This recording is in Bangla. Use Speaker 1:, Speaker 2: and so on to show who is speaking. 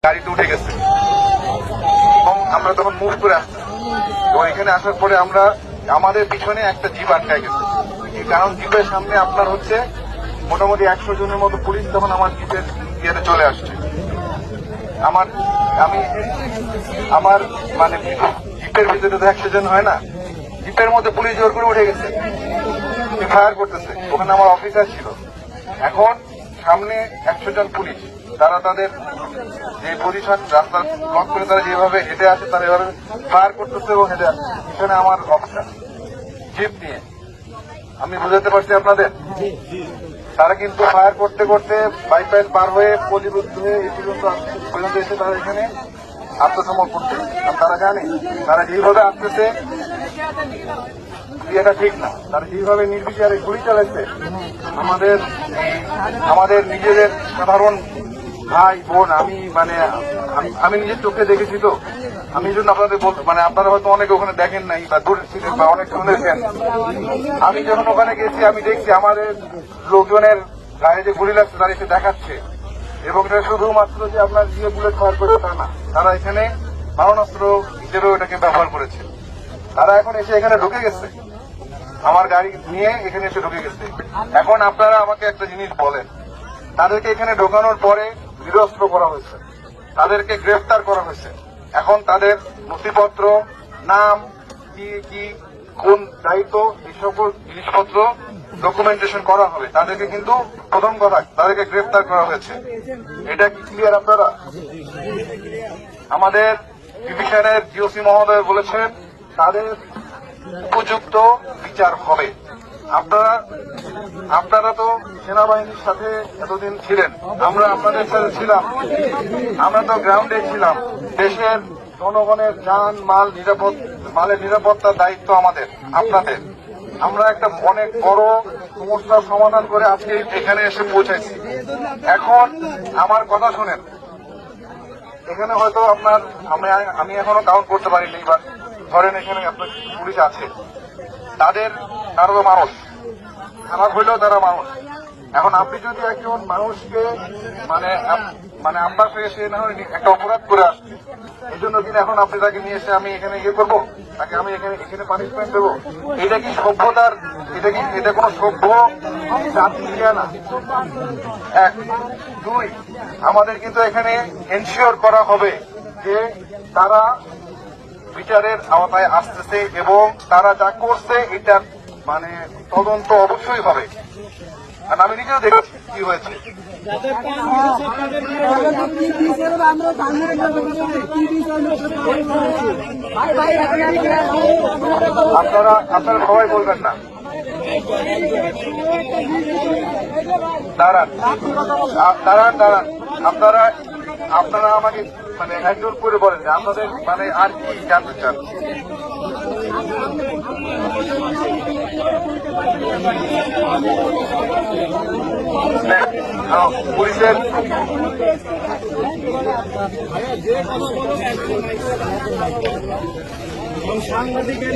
Speaker 1: গাড়িতে উঠে গেছে এবং আমরা তখন মুভ করে আসতাম এবং এখানে আসার পরে আমরা আমাদের পিছনে একটা জিপ আটকায় গেছে। কারণ জিপের সামনে আপনার হচ্ছে মোটামুটি 100 জনের মতো পুলিশ তখন আমার জিপের ইয়েতে চলে আসছে। আমার মানে জিপের ভিতরে তো 100 জন হয় না, জিপের মধ্যে পুলিশ জোর করে উঠে গেছে, ফায়ার করতেছে। ওখানে আমার অফিসার ছিল। এখন সামনে 100 জন পুলিশ, তারা তাদের যে পজিশন রাস্তা ব্লক করে তারা যেভাবে হেঁটে আসে তারা এভাবে ফায়ার করতেছে এবং হেঁটে আসছে। এখানে আমার অফিসার জিপ নিয়ে, আমি বুঝাতে পারছি আপনাদের। তারা কিন্তু ফায়ার করতে করতে বাইপাস পার হয়ে পলিবুদ্ধ হয়ে এই পর্যন্ত এসে তারা এখানে আত্মসমর্পণ করছে। তারা জানে তারা যেভাবে আসতেছে এটা ঠিক না, তারা যেভাবে নির্বিচারে গুলি চালাচ্ছে আমাদের নিজেদের সাধারণ ভাই বোন। আমি নিজের চোখে দেখেছি, তো আমি এই জন্য আপনাদের বলতে, আপনারা হয়তো অনেকে ওখানে দেখেন নাই বা দূরে ছিলেন বা অনেক শুনেছেন। আমি যখন ওখানে গেছি আমি দেখছি আমাদের লোকজনের গায়ে যে গুলি লাগছে তারা এসে দেখাচ্ছে, এবং এটা শুধুমাত্র যে আপনার দিয়ে বুলেট ফায়ার করে তা না, তারা এখানে মারণাস্ত্র হিসেবেও এটাকে ব্যবহার করেছে। তারা এখন এসে এখানে ঢুকে গেছে, আমার গাড়ি নিয়ে এখানে এসে ঢুকে গেছে। এখন আপনারা আমাকে একটা জিনিস বলেন, তাদেরকে এখানে ঢোকানোর পরে নিরস্ত্র করা হয়েছে, তাদেরকে গ্রেফতার করা হয়েছে। এখন তাদের নথিপত্র, নাম, কি কোন দায়িত্ব, এই সকল জিনিসপত্র ডকুমেন্টেশন করা হবে। তাদেরকে কিন্তু প্রথম কথা তাদেরকে গ্রেফতার করা হয়েছে, এটা কি ক্লিয়ার আপনারা? আমাদের ডিভিশনের জিওসি মহোদয় বলেছেন তাদের উপযুক্ত বিচার হবে। আপনারা তো সেনাবাহিনীর সাথে এতদিন ছিলেন, আমরা আপনাদের সাথে ছিলাম, আমরা তো গ্রাউন্ডে ছিলাম। দেশের জনগণের যান মালের নিরাপত্তার দায়িত্ব আমাদের, আপনাদের। আমরা একটা অনেক বড় সমস্যার সমাধান করে আজকে এখানে এসে পৌঁছাইছি। এখন আমার কথা শোনেন, এখানে হয়তো আমি এখনো কাউন্ট করতে পারিনি, বা ধরেন এখানে আপনার পুলিশ আছে, তারা তো মানুষ, খারাপ হইলেও তারা মানুষ। এখন আপনি যদি একজন মানুষকে আপনার থেকে সে না হয় একটা অপরাধ করে আসছে, এই জন্য কিনা এখন আপনি তাকে নিয়ে এসে আমি এখানে ইয়ে করবো, তাকে আমি এখানে পানিশমেন্ট দেবো? এটা কি সভ্যতার? এটা কোন সভ্য জাতি না। 1, 2, আমাদের কিন্তু এখানে এনশিওর করা হবে যে তারা বিচারের আওতায় আসতেছে এবং তারা যা করছে এটার তদন্ত অবশ্যই হবে। আর আমি নিজেও দেখছি কি হয়েছে। আপনারা সবাই বলবেন না, দাঁড়ান। আপনারা আমাকে একজোট করে বলেন যে আপনাদের আর কি জানতে চান। পুলিশের সাংবাদিকের